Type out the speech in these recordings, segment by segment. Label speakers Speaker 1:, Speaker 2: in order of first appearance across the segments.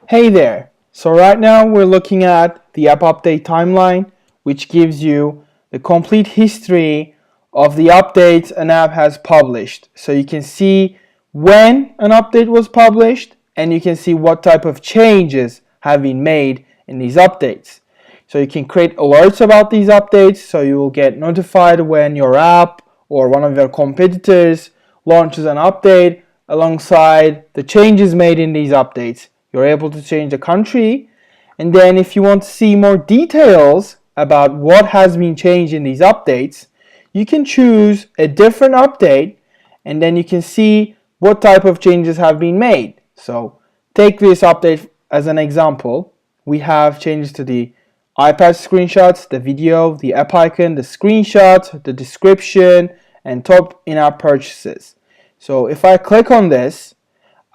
Speaker 1: Hey there! So right now we're looking at the app update timeline, which gives you the complete history of the updates an app has published. So you can see when an update was published and you can see what type of changes have been made in these updates. So you can create alerts about these updates so you will get notified when your app or one of your competitors launches an update alongside the changes made in these updates. You're able to change the country, and then if you want to see more details about what has been changed in these updates, you can choose a different update and then you can see what type of changes have been made. So take this update as an example. We have changes to the iPad screenshots, the video, the app icon, the screenshots, the description, and top in-app purchases. So if I click on this,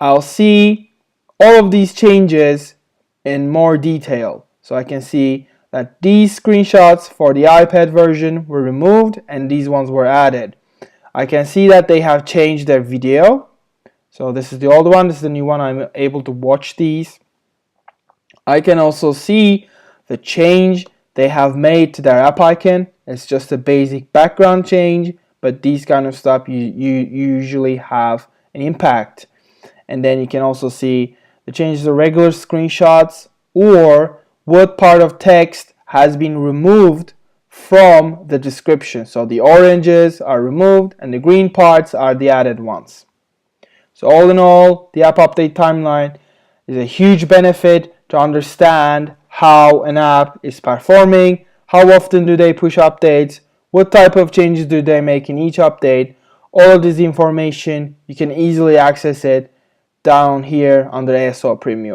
Speaker 1: I'll see all of these changes in more detail. So I can see that these screenshots for the iPad version were removed and these ones were added. I can see that they have changed their video. So this is the old one, this is the new one. I'm able to watch these. I can also see the change they have made to their app icon. It's just a basic background change, but these kind of stuff you usually have an impact. And then you can also see the changes to regular screenshots or what part of text has been removed from the description. So the oranges are removed and the green parts are the added ones. So all in all, the app update timeline is a huge benefit to understand how an app is performing, how often do they push updates, what type of changes do they make in each update. All of this information, you can easily access it down here under ASO Premium.